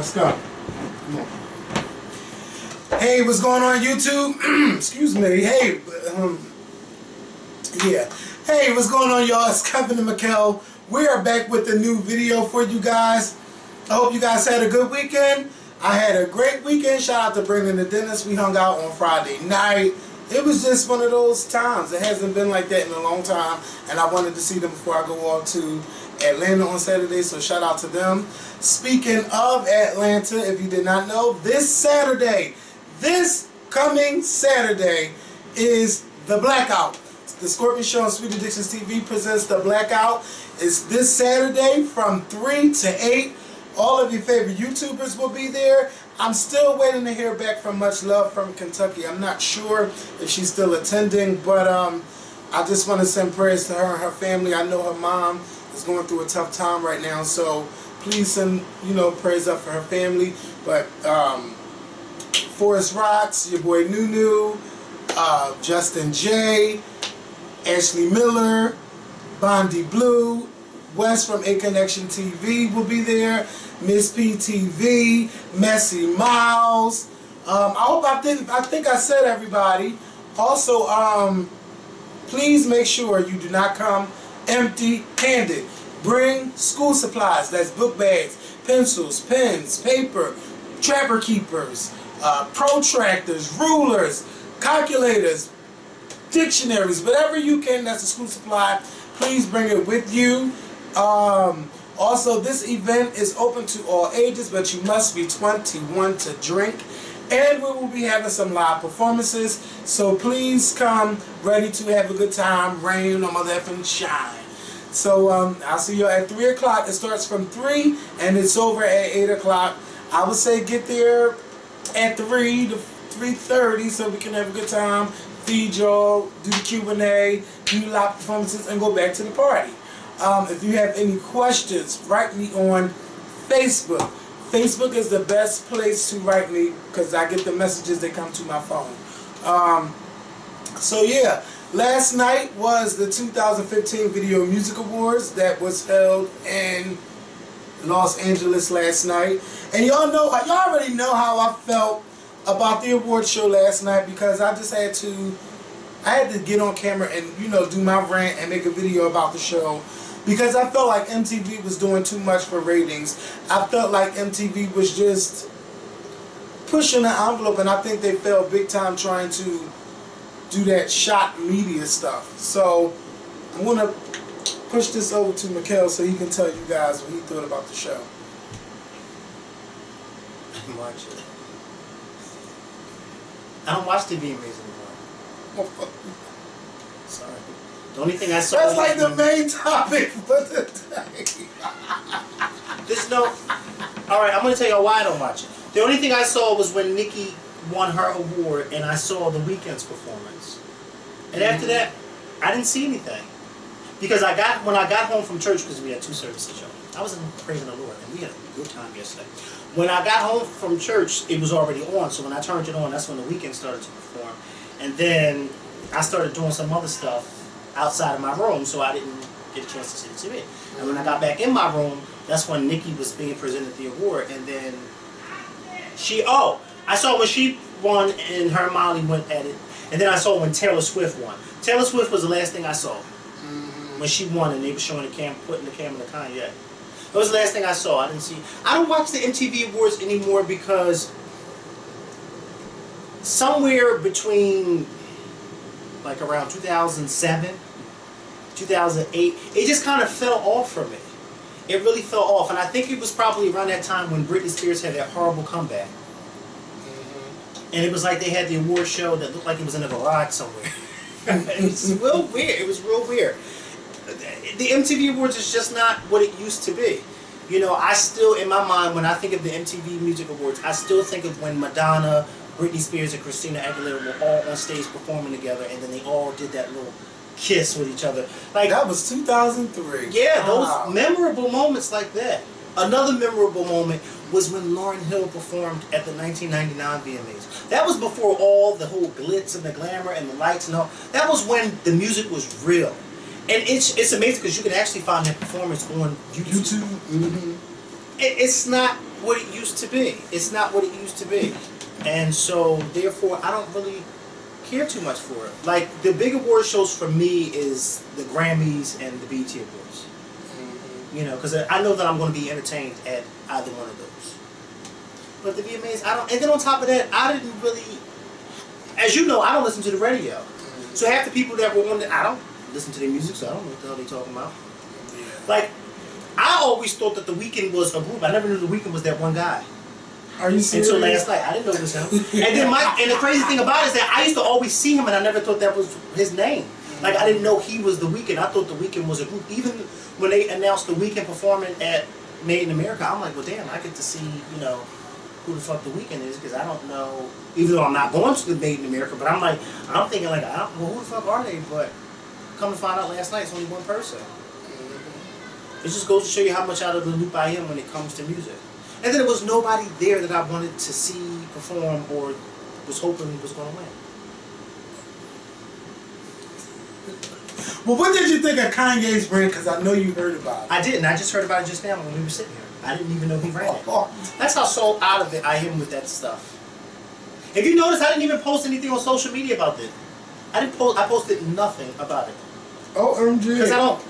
Let's go. Come on. Hey, what's going on, YouTube? Excuse me. Hey, yeah. Hey, what's going on, y'all? It's Kevin and Mikkel. We are back with a new video for you guys. I hope you guys had a good weekend. I had a great weekend. Shout out to Brandon the dentist. We hung out on Friday night. It was just one of those times. It hasn't been like that in a long time, and I wanted to see them before I go off to Atlanta on Saturday, so shout out to them. Speaking of Atlanta, if you did not know, this coming Saturday is the Blackout. The Scorpion Show on Sweet Addictions TV presents the Blackout. It's this Saturday from 3 to 8. All of your favorite YouTubers will be there. I'm still waiting to hear back from Much Love from Kentucky. I'm not sure if she's still attending, but I just want to send prayers to her and her family. I know her mom is going through a tough time right now, so please send, prayers up for her family. But Forest Rocks, your boy Nunu, Justin J, Ashley Miller, Bondi Blue, Wes from A Connection TV will be there, Miss PTV, Messy Miles. I think I said everybody. Also, please make sure you do not come empty-handed. Bring school supplies. That's book bags, pencils, pens, paper, trapper keepers, protractors, rulers, calculators, dictionaries, whatever you can that's a school supply. Please bring it with you. Also, this event is open to all ages, but you must be 21 to drink. And we will be having some live performances, so please come ready to have a good time, rain or mother effing shine. So I'll see you at 3 o'clock. It starts from 3 and it's over at 8 o'clock. I would say get there at 3 to 3:30 so we can have a good time, feed y'all, do the Q&A, do live performances, and go back to the party. If you have any questions, write me on Facebook. Facebook is the best place to write me because I get the messages that come to my phone. So yeah, last night was the 2015 Video Music Awards that was held in Los Angeles last night. And y'all already know how I felt about the award show last night, because I just had to get on camera and do my rant and make a video about the show. Because I felt like MTV was doing too much for ratings. I felt like MTV was just pushing the envelope, and I think they failed big time trying to do that shot media stuff. So I'm going to push this over to Mikkel so he can tell you guys what he thought about the show. I didn't watch it. I don't watch the VMAs anymore. Sorry. The only thing I saw... That's like the main topic for the day. There's no... Alright, I'm going to tell you why I don't watch it. The only thing I saw was when Nikki won her award and I saw the Weeknd's performance. And after that, I didn't see anything. Because when I got home from church, because we had 2 services, y'all. I was in praising the Lord, and we had a good time yesterday. When I got home from church, it was already on. So when I turned it on, that's when the Weeknd started to perform. And then I started doing some other stuff outside of my room, so I didn't get a chance to see the TV. And when I got back in my room, that's when Nikki was being presented the award. And then I saw when she won and her and Molly went at it. And then I saw when Taylor Swift won. Taylor Swift was the last thing I saw. When she won and they were showing putting the camera to Kanye. That was the last thing I saw. I didn't see. I don't watch the MTV Awards anymore because somewhere between like around 2007, 2008, it just kind of fell off for me. It really fell off, and I think it was probably around that time when Britney Spears had that horrible comeback. And it was like they had the award show that looked like it was in a garage somewhere. It was real weird. It was real weird. The MTV Awards is just not what it used to be. I still, in my mind, when I think of the MTV Music Awards, I still think of when Madonna, Britney Spears, and Christina Aguilera were all on stage performing together, and then they all did that little kiss with each other. Like that was 2003. Yeah, those memorable moments like that. Another memorable moment was when Lauryn Hill performed at the 1999 VMAs. That was before all the whole glitz and the glamour and the lights and all. That was when the music was real. And it's amazing because you can actually find that performance on YouTube. It's It's not what it used to be. It's not what it used to be. And so, therefore, I don't really care too much for it. Like, the big award shows for me is the Grammys and the BET Awards. You know, because I know that I'm going to be entertained at either one of those. But the VMAs, I don't. And then on top of that, I didn't really, as you know, I don't listen to the radio. So half the people that were on I don't listen to their music, so I don't know what the hell they're talking about. Yeah. Like, I always thought that The Weeknd was a group. I never knew The Weeknd was that one guy. Are you serious? Until last night, I didn't know it was him. And then and the crazy thing about it is that I used to always see him, and I never thought that was his name. Like, I didn't know he was The Weeknd. I thought The Weeknd was a group. Even when they announced The Weeknd performing at Made in America, I'm like, well, damn, I get to see, you know, who the fuck The Weeknd is, because I don't know, even though I'm not going to the Made in America, but I'm thinking like, well, who the fuck are they? But come to find out last night, it's only one person. It just goes to show you how much out of the loop I am when it comes to music. And then there was nobody there that I wanted to see perform or was hoping was going to win. Well, what did you think of Kanye's brand? Because I know you heard about it. I didn't. I just heard about it just now when we were sitting here. I didn't even know he ran it. That's how sold out of it I am with that stuff. If you notice, I didn't even post anything on social media about it. I posted nothing about it. OMG. Because I don't.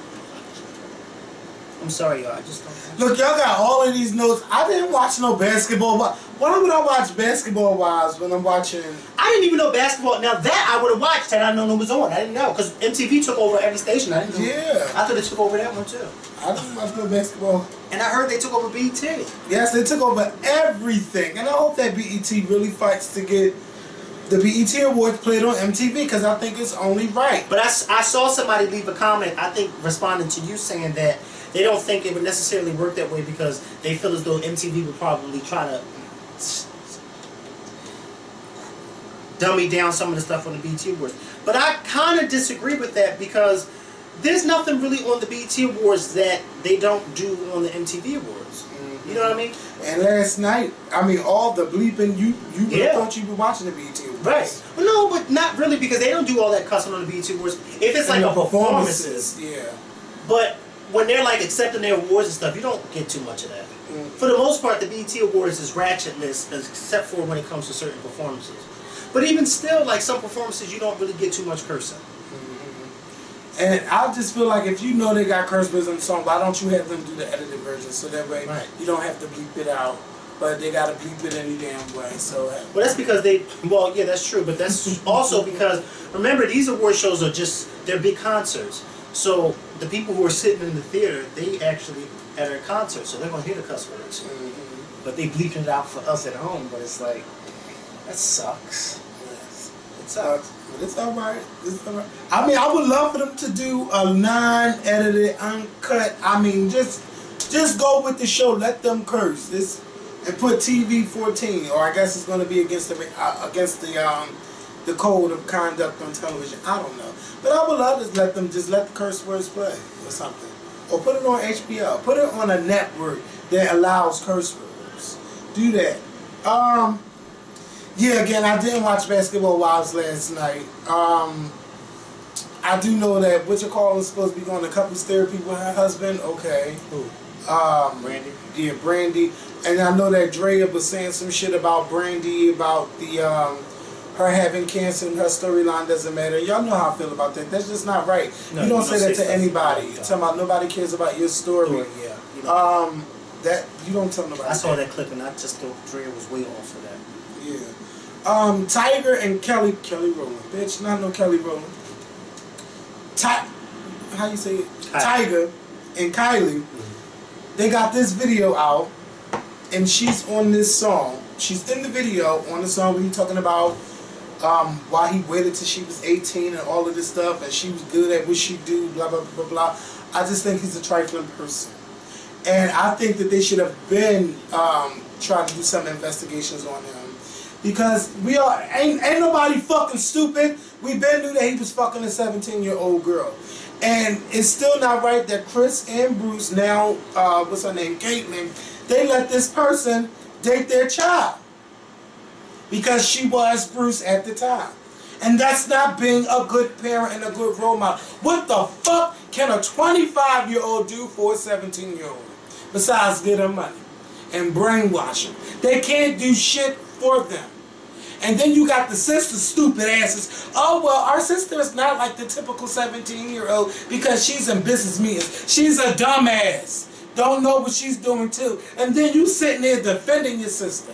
I'm sorry, y'all. I just don't. Look, y'all got all of these notes. I didn't watch no basketball. Why would I watch Basketball Wives when I'm watching? I didn't even know basketball. Now that I would have watched had I known it was on. I didn't know because MTV took over every station. I didn't know. Yeah. I thought they took over that one too. I didn't watch no basketball. And I heard they took over BET. Yes, they took over everything, and I hope that BET really fights to get the BET Awards played on MTV because I think it's only right. But I saw somebody leave a comment, I think responding to you, saying that they don't think it would necessarily work that way because they feel as though MTV would probably try to dummy down some of the stuff on the BET Awards. But I kind of disagree with that because there's nothing really on the BET Awards that they don't do on the MTV Awards. Mm-hmm. You know what I mean? And last night, I mean, all the bleeping, you thought you'd be watching the BET Awards. Right. Well, no, but not really because they don't do all that cussing on the BET Awards. If it's like a performances. Yeah. But when they're like accepting their awards and stuff, you don't get too much of that. Mm-hmm. For the most part, the BET Awards is ratchetless, except for when it comes to certain performances. But even still, like some performances, you don't really get too much cursing. Mm-hmm. And I just feel like if you know they got curse words in the song, why don't you have them do the edited version so that way you don't have to bleep it out, but they gotta bleep it any damn way. So well, that's because yeah, that's true, but that's also because remember these award shows are they're big concerts. So the people who are sitting in the theater, they actually at a concert, so they're gonna hear the cuss words. Mm-hmm. But they bleeping it out for us at home. But it's like that sucks. Yes. It sucks. But it's alright. It's alright. I mean, I would love for them to do a non-edited, uncut. I mean, just go with the show. Let them curse. And put TV 14, or I guess it's going to be against the code of conduct on television. I don't know, but I would love to let the curse words play or something, or put it on HBO. Put it on a network that allows curse words. Do that. Yeah, again, I didn't watch Basketball Wives last night. I do know that is supposed to be going to couples therapy with her husband. Okay. Who? Brandy. Yeah, Brandy. And I know that Drea was saying some shit about Brandy, about the her having cancer and her storyline doesn't matter. Y'all know how I feel about that. That's just not right. No, you don't say that to anybody. You're talking about nobody cares about your story. Yeah. You know, that you don't tell nobody. I saw that clip and I just thought Drea was way off for that. Yeah. Tiger and Kelly Rowland. Bitch, not no Kelly Rowland. How you say it? Tiger and Kylie. Mm-hmm. They got this video out. And she's on this song. She's in the video on the song where he's talking about why he waited till she was 18 and all of this stuff, and she was good at what she do, blah, blah, blah, blah. I just think he's a trifling person. And I think that they should have been trying to do some investigations on him. Because ain't nobody fucking stupid. We been knew that he was fucking a 17-year-old girl. And it's still not right that Chris and Bruce, now, what's her name, Caitlyn, they let this person date their child because she was Bruce at the time. And that's not being a good parent and a good role model. What the fuck can a 25-year-old do for a 17-year-old besides get her money? and brainwash them. They can't do shit for them. And then you got the sister stupid asses. Oh, well, our sister is not like the typical 17-year-old because she's in business meetings. She's a dumbass. Don't know what she's doing too. And then you sitting there defending your sister.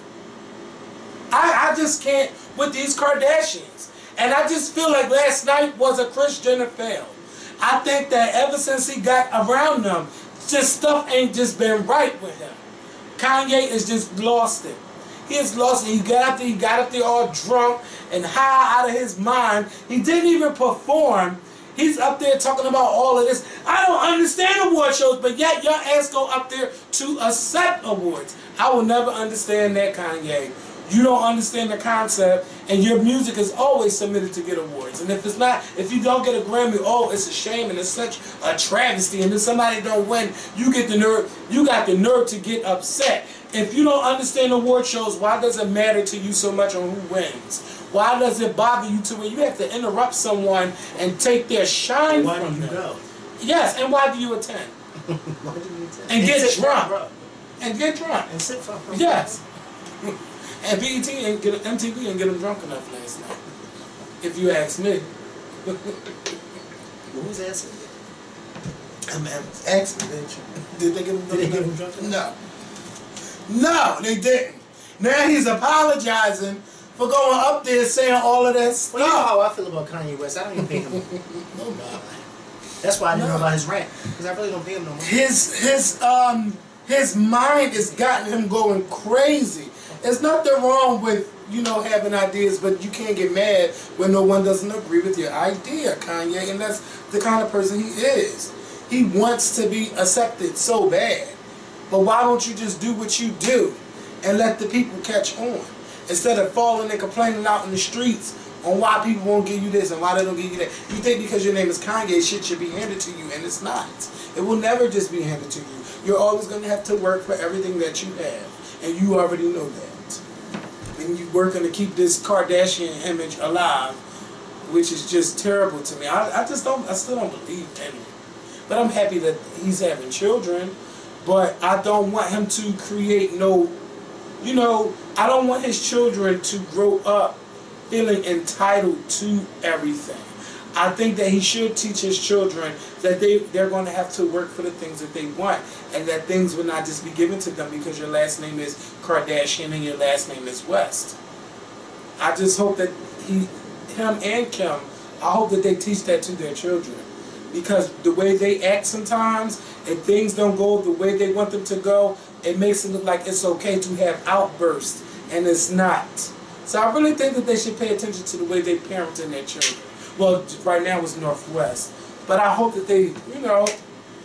I just can't with these Kardashians. And I just feel like last night was a Kris Jenner fail. I think that ever since he got around them, just stuff ain't just been right with him. Kanye has just lost it. He has lost it. He got up there all drunk and high out of his mind. He didn't even perform. He's up there talking about all of this. I don't understand award shows, but yet your ass go up there to accept awards. I will never understand that, Kanye. You don't understand the concept, and your music is always submitted to get awards. And if it's not, if you don't get a Grammy, oh, it's a shame and it's such a travesty. And if somebody don't win, you get the nerve. You got the nerve to get upset. If you don't understand award shows, why does it matter to you so much on who wins? Why does it bother you to where you have to interrupt someone and take their shine why from do you them? go? Yes, and why do you attend? Why do you attend? And get drunk. Bro. And get drunk. And sit for Yes. And BET ain't get MTV ain't get them drunk enough last night. If you ask me. Well, who's asking? I'm asking, didn't you? Did they get him drunk? Did they get him drunk enough? No. No, they didn't. Now he's apologizing for going up there saying all of that stuff. Well, you know how I feel about Kanye West. I don't even pay him no mind. That's why I didn't know about his rant, because I really don't pay him no more. His mind has gotten him going crazy. There's nothing wrong with, you know, having ideas, but you can't get mad when no one doesn't agree with your idea, Kanye, and that's the kind of person he is. He wants to be accepted so bad. But why don't you just do what you do and let the people catch on? Instead of falling and complaining out in the streets on why people won't give you this and why they don't give you that. You think because your name is Kanye, shit should be handed to you, and it's not. It will never just be handed to you. You're always going to have to work for everything that you have, and you already know that. And you're working to keep this Kardashian image alive, which is just terrible to me. I still don't believe in it. But I'm happy that he's having children, but I don't want him to create no, you know, I don't want his children to grow up feeling entitled to everything. I think that he should teach his children that they're going to have to work for the things that they want, and that things will not just be given to them because your last name is Kardashian and your last name is West. I just hope that him and Kim, I hope that they teach that to their children, because the way they act sometimes, if things don't go the way they want them to go, it makes it look like it's okay to have outbursts, and it's not. So I really think that they should pay attention to the way they parenting their children. Well, right now it's Northwest. But I hope that they, you know,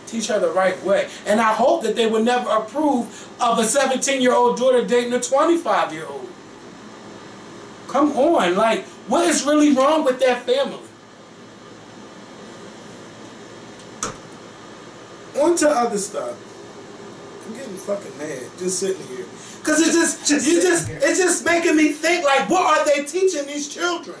teach her the right way. And I hope that they would never approve of a 17-year-old daughter dating a 25-year-old. Come on, like, what is really wrong with that family? On to other stuff. I'm getting fucking mad just sitting here. Because it's just making me think, like, what are they teaching these children?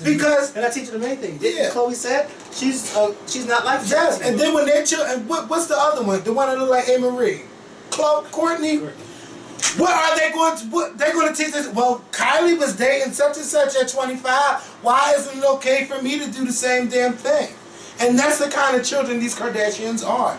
Because and I teach them anything. Yeah. Chloe said she's not like that. Yes, and then when they're children, what's the other one? The one that look like A. Marie, Courtney. What are they going to? What they're going to teach us? Well, Kylie was dating such and such at 25. Why isn't it okay for me to do the same damn thing? And that's the kind of children these Kardashians are.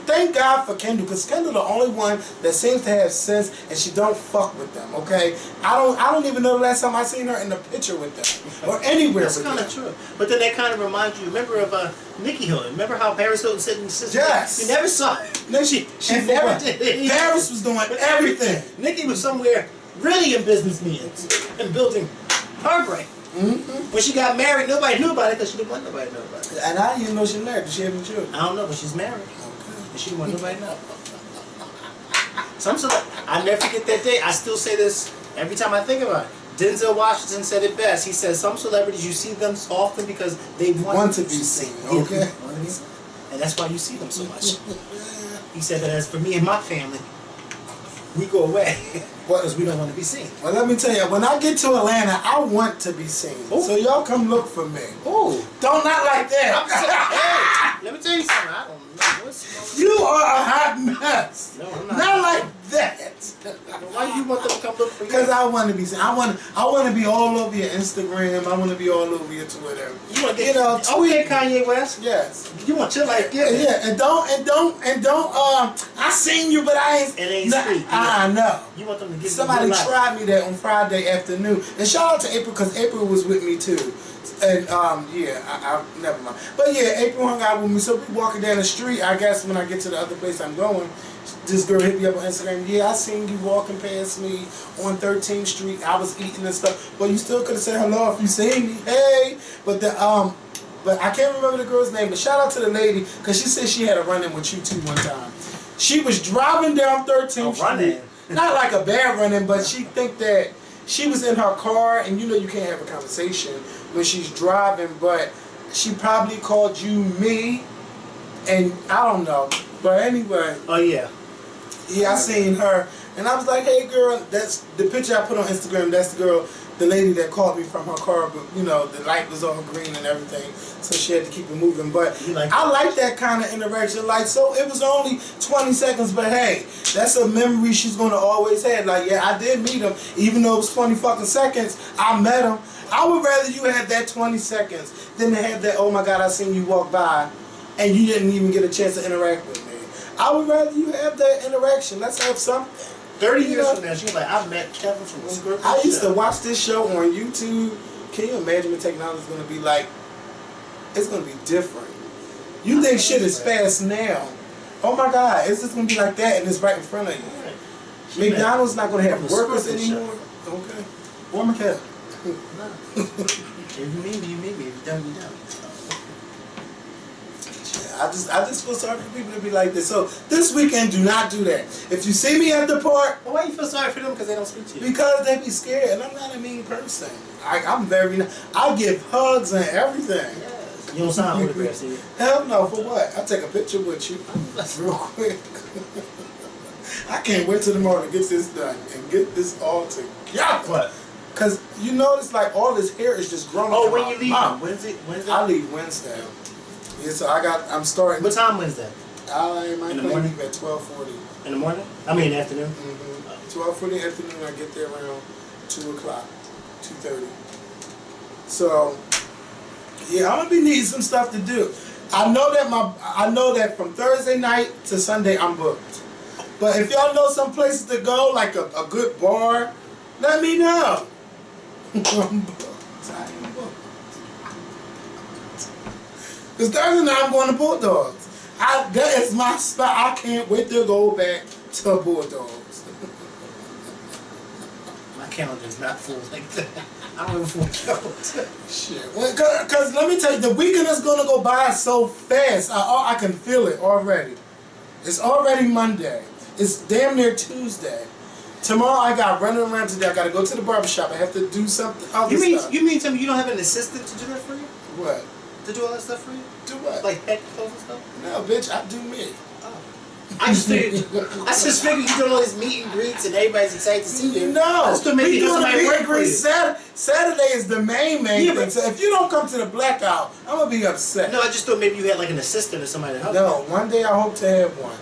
Thank God for Kendall, because Kendall the only one that seems to have sense, and she don't fuck with them. Okay, I don't even know the last time I seen her in the picture with them or anywhere. That's kind of true. But then that kind of reminds you. Remember of Nikki Hilton? Remember how Paris Hilton said in the system? Yes. You never saw it. No, she never did. Paris was doing everything. Nikki was somewhere really in business meetings and building her brain. Mm-hmm. When she got married, nobody knew about it because she didn't want nobody to know about it. And I didn't even know she married. Does she have any children? I don't know, but she's married. And she didn't want nobody to know. I never forget that day. I still say this every time I think about it. Denzel Washington said it best. He said, some celebrities, you see them often because they want to be seen. Okay. And that's why you see them so much. He said that as for me and my family, we go away because we don't want to be seen. Well, let me tell you, when I get to Atlanta, I want to be seen. Ooh. So y'all come look for me. Ooh. Don't not like that. Hey, let me tell you something. I don't know what's You are a hot mess. No, I'm not. Not like that. Why do you want them to come look for you? Because I want to be. I want to be all over your Instagram. I want to be all over your Twitter. You want to get, tweet. Okay, Kanye West. Yes. You want your life given. Yeah, and don't. I seen you, but I ain't. It ain't sweet. I know. You want them to give Somebody you tried me that on Friday afternoon, and shout out to April because April was with me too. And yeah, I never mind. But yeah, April hung out with me. So we walking down the street. I guess when I get to the other place I'm going, this girl hit me up on Instagram. Yeah, I seen you walking past me on 13th Street. I was eating and stuff, but you still could have said hello if you seen me. Hey, but but I can't remember the girl's name. But shout out to the lady because she said she had a run-in with you too one time. She was driving down 13th Street. Not like a bad run-in, but she think that she was in her car, and you know you can't have a conversation when she's driving, but she probably called you me, and I don't know. But anyway. Oh, yeah. Yeah, I seen her, and I was like, hey, girl, that's the picture I put on Instagram. That's the girl, the lady that called me from her car, but, you know, the light was all green and everything, so she had to keep it moving. But I like that kind of interaction. Like, so it was only 20 seconds, but hey, that's a memory she's going to always have. Like, yeah, I did meet him, even though it was 20 fucking seconds, I met him. I would rather you have that 20 seconds than to have that, oh my God, I seen you walk by, and you didn't even get a chance to interact with me. I would rather you have that interaction. Let's have something. 30 years from now, she's like, I met Kevin from this group. I used to watch this show on YouTube. Can you imagine what technology is going to be like? It's going to be different. You think shit is fast now. Oh my God, it's just going to be like that and it's right in front of you. McDonald's not going to have workers anymore. Okay. Or McKell. If you meet me, you meet me. If you don't, you don't. I just feel sorry for people to be like this. So this weekend, do not do that. If you see me at the park, well, why you feel sorry for them? Because they don't speak to you. Because they be scared, and I'm not a mean person. I'm very. I give hugs and everything. Yes. You don't sign autographs, do you? Hell no. For what? I'll take a picture with you. Real quick. I can't wait till tomorrow to get this done and get this all together. What? Because you notice, like, all this hair is just growing. Oh, when you leave? Wednesday? I leave Wednesday. Yeah, so I'm starting. What time Wednesday? I might leave at 12:40. In the morning? I mean, afternoon? 12:40 in the afternoon. I get there around 2 o'clock, 2:30. So, yeah, I'm gonna be needing some stuff to do. I know that from Thursday night to Sunday I'm booked. But if y'all know some places to go, like a good bar, let me know. I'm booked. Because Thursday night I'm going to Bulldogs. That is my spot. I can't wait to go back to Bulldogs. My calendar is not full like that. I don't even full calendar. Shit. Because let me tell you, the weekend is going to go by so fast. I can feel it already. It's already Monday. It's damn near Tuesday. Tomorrow I got running around today. I got to go to the barbershop. I have to do something. You mean tell me you don't have an assistant to do that for you? What? To do all that stuff for you? Do what? Like pet clothes and stuff? No, bitch, I do me. Oh. I just figured you doing all these meet and greets and everybody's excited to see you. No, I just thought maybe we doing somebody a meet work and for greet. you. Saturday is the main thing. So if you don't come to the blackout, I'm gonna be upset. No, I just thought maybe you had like an assistant or somebody to help. No, one day I hope to have one,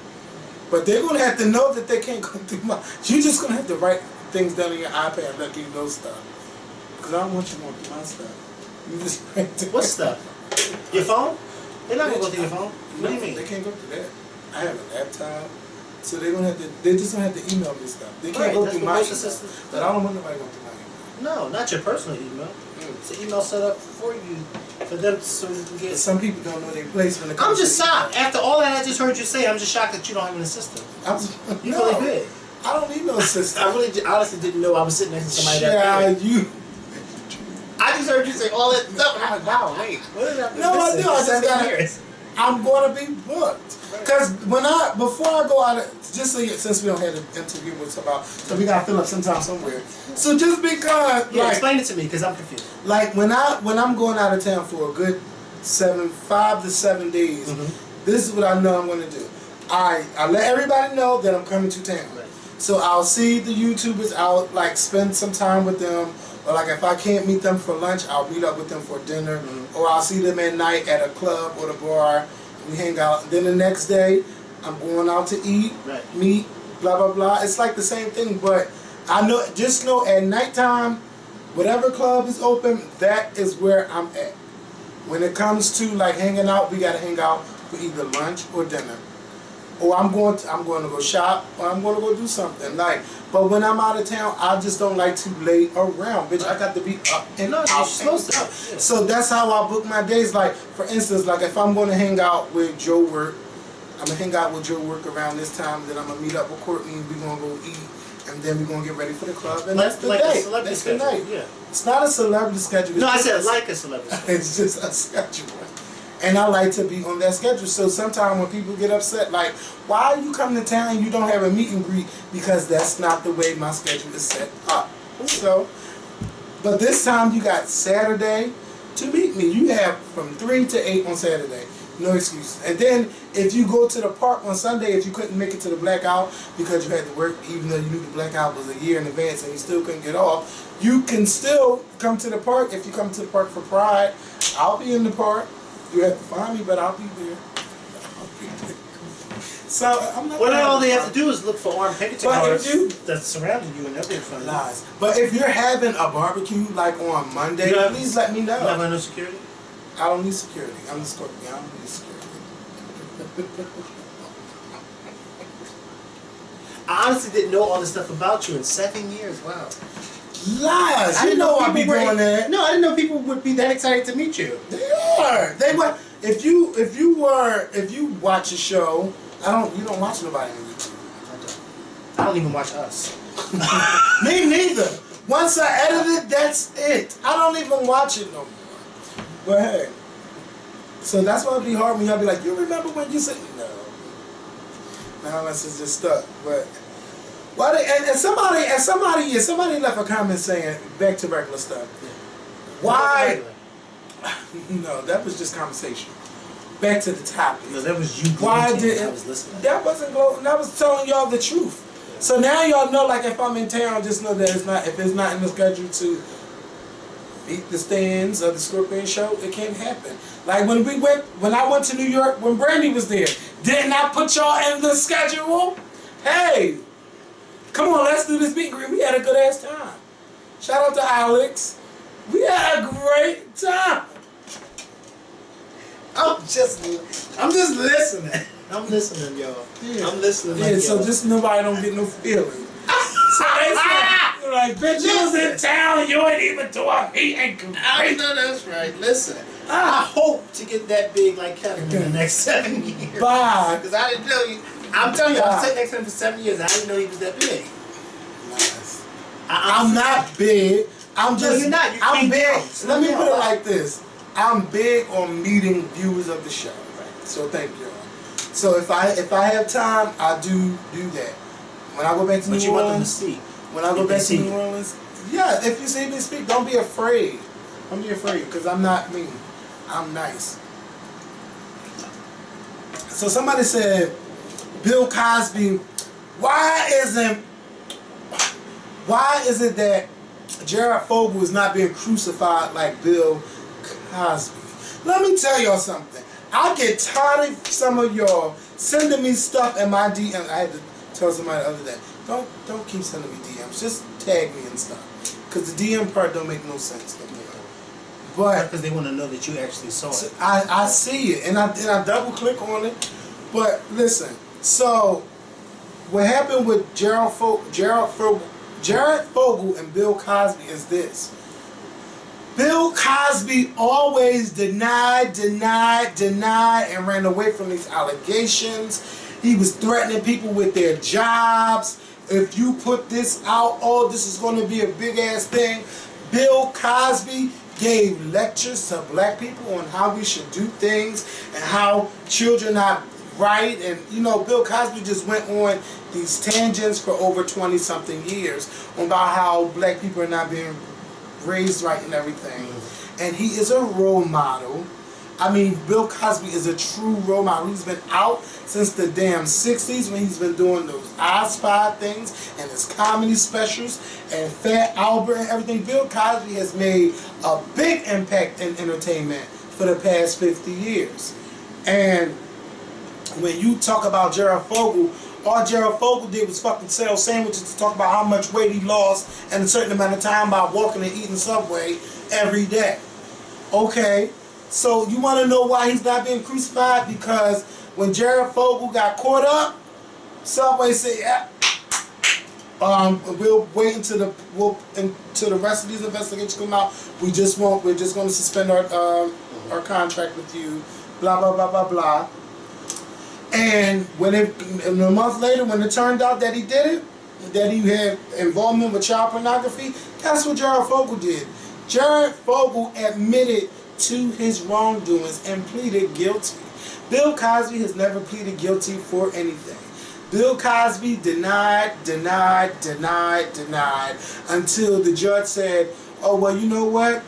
but they're gonna have to know that they can't come through my. You're just gonna have to write things down on your iPad, let you know stuff. Because I don't want you going through my stuff. You just write down. What stuff? Your phone? They're not gonna go through your phone. What do you mean? They can't go through that. I have a laptop, so they're gonna have to. They just gonna have to email me stuff. They can't go through my email. But I don't want nobody going through my email. No, not your personal email. It's an email set up for you, for them, so you can get. Some people don't know their place when it comes. I'm just shocked. After all that I just heard you say, I'm just shocked that you don't have an assistant. You really big. I don't need no assistant. I really, honestly didn't know I was sitting next to somebody that big. you. I just heard you say all that stuff, and I'm like, wow, wait. What is that? No, I do. I just gotta. I'm going to be booked. Because before I go out, just so since we don't have an interview with somebody, so we gotta fill up sometime somewhere. So just because, yeah, explain it to me, because I'm confused. Like when I'm going out of town for a good 5 to 7 days, this is what I know I'm gonna do. I let everybody know that I'm coming to town. Right. So I'll see the YouTubers. I'll like spend some time with them. Or like if I can't meet them for lunch, I'll meet up with them for dinner. Or I'll see them at night at a club or the bar. We hang out. Then the next day, I'm going out to eat, meet blah blah blah. It's like the same thing, but I know, just know at nighttime, whatever club is open, that is where I'm at. When it comes to like hanging out, we gotta hang out for either lunch or dinner. Or I'm going to go shop, or I'm going to go do something. Like, but when I'm out of town, I just don't like to lay around, bitch. I got to be up and out. You're supposed to. Yeah. So that's how I book my days. Like, for instance, like if I'm going to hang out with Joe Work, I'm gonna hang out with Joe Work around this time. Then I'm gonna meet up with Courtney. We're gonna go eat, and then we're gonna get ready for the club. And that's the like day. A celebrity That's schedule. the night. Yeah. It's not a celebrity schedule. No, I said like a celebrity schedule. It's just a schedule. And I like to be on that schedule. So sometimes when people get upset, like, why you come to town and you don't have a meet and greet? Because that's not the way my schedule is set up. So, but this time you got Saturday to meet me. You have from 3 to 8 on Saturday. No excuses. And then if you go to the park on Sunday, if you couldn't make it to the blackout because you had to work, even though you knew the blackout was a year in advance and you still couldn't get off, you can still come to the park. If you come to the park for Pride, I'll be in the park. You have to find me, but I'll be there. So I'm not. Well, all they have to do is look for armed picketing But cars if you- that's surrounding you, and they'll be in front of you. Lies. But if you're having a barbecue like on Monday, You have- please let me know. You have no security? I don't need security. I'm the Scorpion. I don't need security. I honestly didn't know all this stuff about you in 7 years. Wow. Lies. I You didn't know I'll be people were- doing that. No, I didn't know people would be that excited to meet you. They are. They were. If you watch a show, you don't watch nobody on YouTube. I don't even watch Us. Me neither. Once I edit it, that's it. I don't even watch it no more. But hey, so that's why it'd be hard when y'all be like, you remember when you said no? Now unless it's just stuck. But why? Somebody left a comment saying back to regular stuff. Yeah. Why? No, that was just conversation. Back to the topic. No, that was you. Why gloating. didn't I was listening. that wasn't gloating? That was telling y'all the truth. So now y'all know, like if I'm in town, just know that if it's not in the schedule to beat the stands of the Scorpion show, it can't happen. Like when I went to New York, when Brandy was there, didn't I put y'all in the schedule? Hey, come on, let's do this meet and greet. We had a good ass time. Shout out to Alex. We had a great time. I'm just listening. I'm listening, y'all. Yeah. I'm listening. Yeah, like so y'all. just nobody don't get no feelings. So they say, like, bitch, you was in town, you ain't even do a meet and I greet. know that's right. Listen, I hope to get that big like Kevin in the next 7 years. Bye. Because I didn't know you. I'm telling you, Bye. I've sat next to him for 7 years. I didn't know he was that big. Nice. I'm not big. I'm just. you're not. You I'm came big. down. Let me Slow put it down. like this. I'm big on meeting viewers of the show. So thank you. So if I have time, I do that. When I go back to But New you want them to Orleans, see. when I go If they back to see New you. Orleans, yeah. If you see me speak, don't be afraid. Don't be afraid, because I'm not mean. I'm nice. So somebody said, Bill Cosby, why is it that Jared Fogle is not being crucified like Bill Cosby? Let me tell y'all something. I get tired of some of y'all sending me stuff in my DM. I had to tell somebody the other day, don't keep sending me DMs. Just tag me and stuff. Because the DM part don't make no sense to me. But Because they want to know that you actually saw it. I see it, and I double click on it. But listen, so what happened with Jared Fogle and Bill Cosby is this. Bill Cosby always denied, and ran away from these allegations. He was threatening people with their jobs. If you put this out, oh, this is going to be a big ass thing. Bill Cosby gave lectures to black people on how we should do things and how children are right. And you know, Bill Cosby just went on these tangents for over 20-something years about how black people are not being raised right and everything. And he is a role model. I mean, Bill Cosby is a true role model. He's been out since the damn 60s when he's been doing those I Spy things and his comedy specials and Fat Albert and everything. Bill Cosby has made a big impact in entertainment for the past 50 years. And when you talk about Jared Fogle, All Gerald Fogle did was fucking sell sandwiches to talk about how much weight he lost in a certain amount of time by walking and eating Subway every day. Okay, so you want to know why he's not being crucified? Because when Gerald Fogle got caught up, Subway said, yeah, we'll wait until the rest of these investigations come out. We're just going to suspend our contract with you. Blah blah blah blah blah. And a month later, when it turned out that he did it, that he had involvement with child pornography, that's what Gerald Fogle did. Gerald Fogle admitted to his wrongdoings and pleaded guilty. Bill Cosby has never pleaded guilty for anything. Bill Cosby denied until the judge said, oh, well, you know what?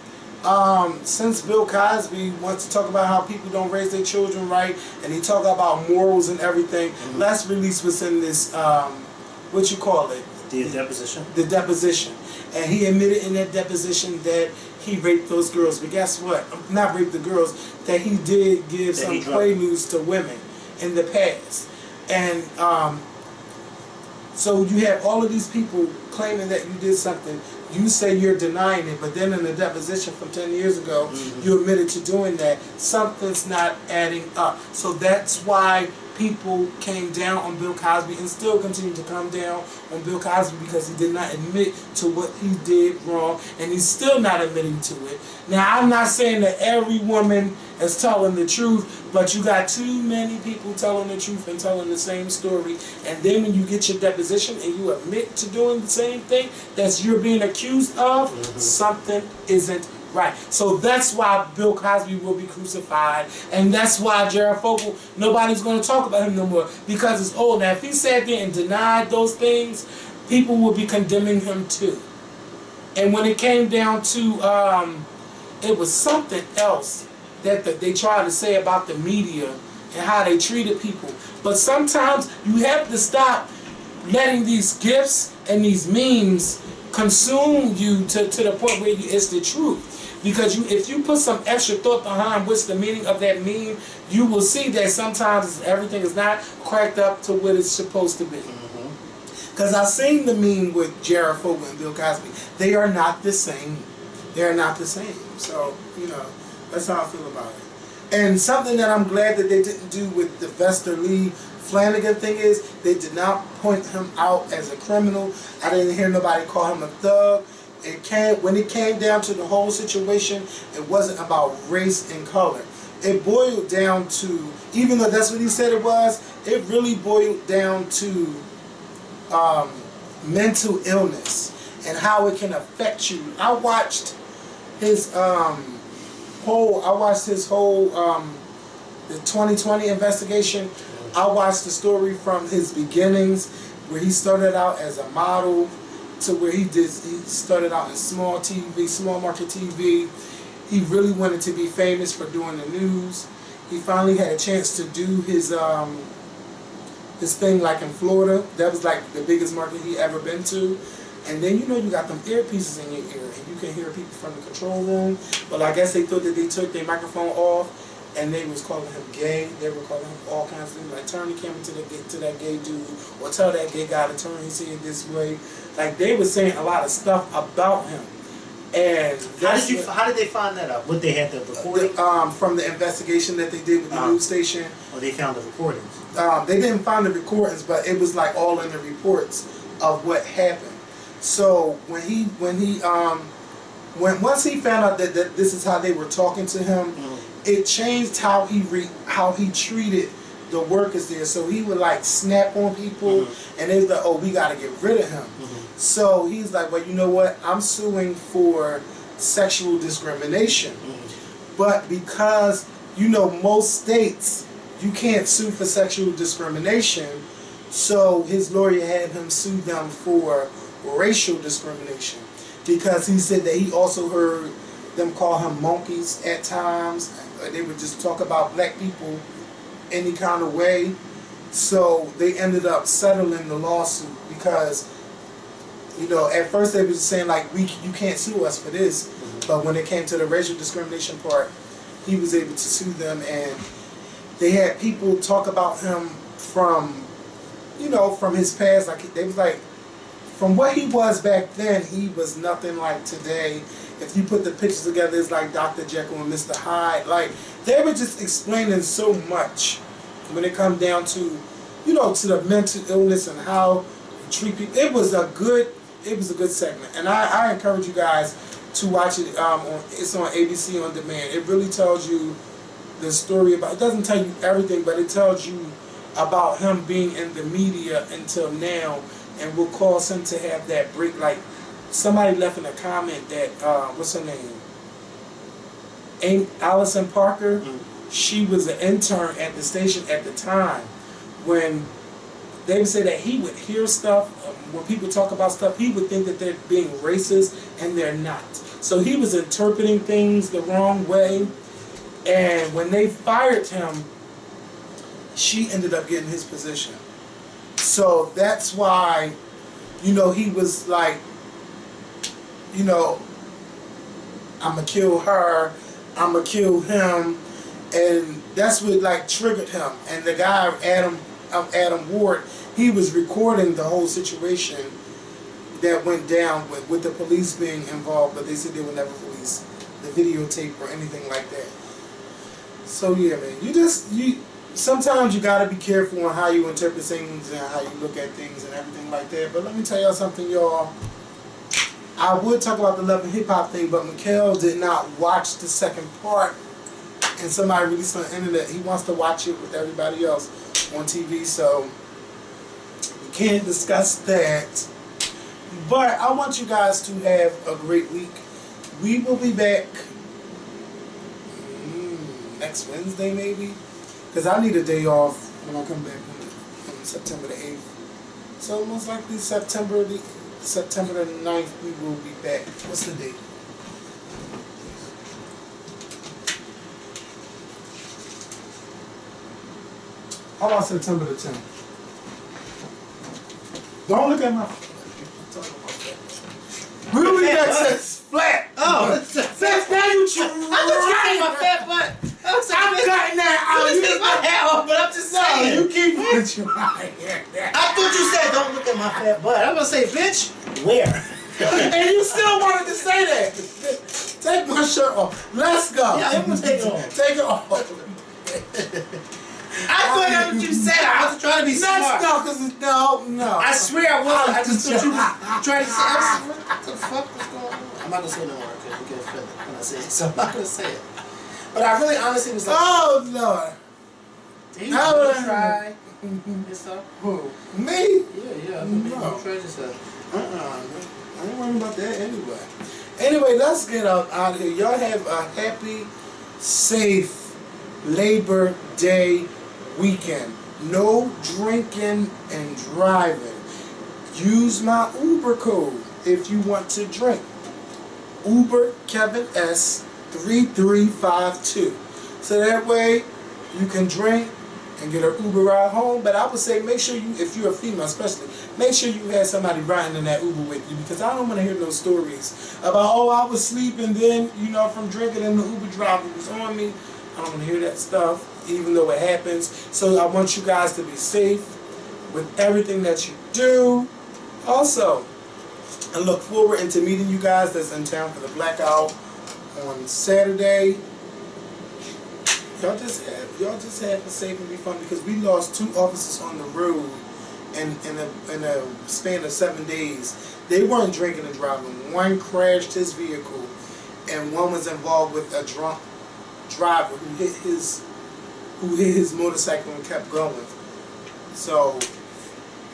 Since Bill Cosby wants to talk about how people don't raise their children right, and he talk about morals and everything, let's release what's in this, what you call it? The deposition. The deposition. And he admitted in that deposition that he raped those girls. But guess what? Not raped the girls, that he did give some preludes to women in the past. And so you have all of these people claiming that you did something. You say you're denying it, but then in the deposition from 10 years ago, you admitted to doing that. Something's not adding up. So that's why people came down on Bill Cosby and still continue to come down on Bill Cosby, because he did not admit to what he did wrong, and he's still not admitting to it. Now, I'm not saying that every woman is telling the truth, but you got too many people telling the truth and telling the same story, and then when you get your deposition and you admit to doing the same thing that you're being accused of, something isn't right. So that's why Bill Cosby will be crucified, and that's why Gerald Fogle, nobody's going to talk about him no more, because it's old. Now, if he sat there and denied those things, people will be condemning him too. And when it came down to, it was something else that they tried to say about the media and how they treated people. But sometimes you have to stop letting these gifts and these memes consume you to the point where it's the truth. Because if you put some extra thought behind what's the meaning of that meme, you will see that sometimes everything is not cracked up to what it's supposed to be. Because I've seen the meme with Gerald Fogle and Bill Cosby. They are not the same. They're not the same. So, you know, that's how I feel about it. And something that I'm glad that they didn't do with the Vester Lee Flanagan thing is they did not point him out as a criminal. I didn't hear nobody call him a thug. When it came down to the whole situation, it wasn't about race and color. It boiled down to, even though that's what he said it was, it really boiled down to mental illness and how it can affect you. I watched his whole the 2020 investigation. I watched the story from his beginnings, where he started out as a model, to where he started out in small market TV. He really wanted to be famous for doing the news. He finally had a chance to do his thing like in Florida. That was like the biggest market he ever been to. And then, you know, you got them earpieces in your ear and you can hear people from the control room. But I guess they thought that they took their microphone off and they was calling him gay. They were calling him all kinds of things, like turn the camera to that gay dude, or tell that gay guy to turn his head this way. Like, they were saying a lot of stuff about him. And how did they find that out? What, they had the recording? From the investigation that they did with the news station. Or they found the recordings? They didn't find the recordings, but it was like all in the reports of what happened. So once he found out that this is how they were talking to him, it changed how he treated the workers there. So he would like snap on people, and they was like, "Oh, we got to get rid of him." So he's like, "Well, you know what? I'm suing for sexual discrimination." But because, you know, most states you can't sue for sexual discrimination, so his lawyer had him sue them for racial discrimination, because he said that he also heard them call him monkeys at times. They would just talk about black people any kind of way. So they ended up settling the lawsuit because, you know, at first they was saying like, you can't sue us for this, but when it came to the racial discrimination part, he was able to sue them. And they had people talk about him from you know, from his past, like they was like, from what he was back then, he was nothing like today. If you put the pictures together, it's like Dr. Jekyll and Mr. Hyde. Like, they were just explaining so much when it comes down to, you know, to the mental illness and how you treat people. It was a good segment, and I encourage you guys to watch it. It's on ABC On Demand. It really tells you the story about. It doesn't tell you everything, but it tells you about him being in the media until now, and will cause him to have that break. Like, somebody left in a comment that what's her name? Allison Parker. She was an intern at the station at the time when they would say that he would hear stuff when people talk about stuff. He would think that they're being racist, and they're not. So he was interpreting things the wrong way. And when they fired him, she ended up getting his position. So that's why, you know, he was like, you know, I'm gonna kill her, I'm gonna kill him, and that's what like triggered him. And the guy Adam Ward, he was recording the whole situation that went down with the police being involved, but they said they would never release the videotape or anything like that. So yeah, man, sometimes you gotta be careful on how you interpret things and how you look at things and everything like that. But let me tell y'all something, y'all. I would talk about the Love and Hip Hop thing, but Mikhail did not watch the second part, and somebody released on the internet. He wants to watch it with everybody else on TV, so we can't discuss that. But I want you guys to have a great week. We will be back next Wednesday, maybe, because I need a day off when I come back on September the 8th. So most likely September the 9th we will be back. What's the date? How about September the 10th? Don't look at my we'll be back since flat. Oh, since now you trying. I thought you said my fat butt. I'm cutting that out. You take my hat off, but I'm just saying. You keep putting your hair there. I thought you said don't look at my fat butt. I'm gonna say, bitch, where? And you still wanted to say that. Take my shirt off. Let's go. Yeah, I'm gonna take it off. Take it off. I thought that's what you said. I wasn't trying to be smart. No. I swear I wasn't. I just thought you were trying to say, what the fuck was going on? I'm not gonna say no more because you get offended when I say it, so I'm not gonna say it. But I really honestly was like, oh, Lord. Did you really try yourself? Who? Me? Yeah. I mean, No. you tried yourself. I ain't worrying about that anyway. Anyway, let's get out of here. Y'all have a happy, safe Labor Day weekend. No drinking and driving. Use my Uber code if you want to drink. Uber Kevin S 3352. So that way you can drink and get an Uber ride home. But I would say make sure you, if you're a female especially, make sure you have somebody riding in that Uber with you, because I don't want to hear those stories about, oh, I was sleeping, then, you know, from drinking and the Uber driver was on me. I don't want to hear that stuff, even though it happens. So I want you guys to be safe with everything that you do. Also, I look forward to meeting you guys that's in town for the blackout on Saturday. Y'all just have a safe and be fun, because we lost 2 officers on the road in a span of 7 days. They weren't drinking and driving. One crashed his vehicle, and one was involved with a drunk driver who hit his motorcycle and kept going. So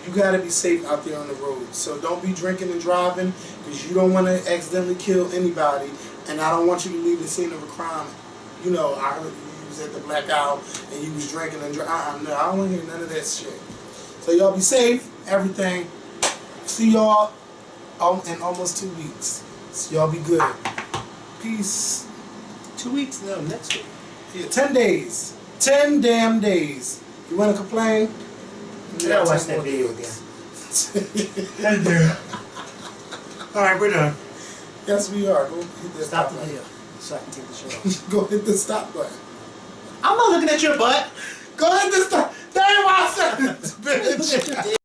you gotta be safe out there on the road. So don't be drinking and driving, because you don't want to accidentally kill anybody, and I don't want you to leave the scene of a crime. You know, I heard you was at the blackout and you was drinking and driving. No, I don't want to hear none of that shit. So y'all be safe, everything. See y'all in almost 2 weeks. So y'all be good. Peace. 2 weeks? No, next week. Yeah, 10 days. 10 damn days. You want to complain? Yeah, watch that video again. Alright, we're done. Yes, we are. Go hit that Stop stop the button. video so I can take the shirt off. Go hit the stop button. I'm not looking at your butt. Go hit the stop. That ain't why I said it, bitch.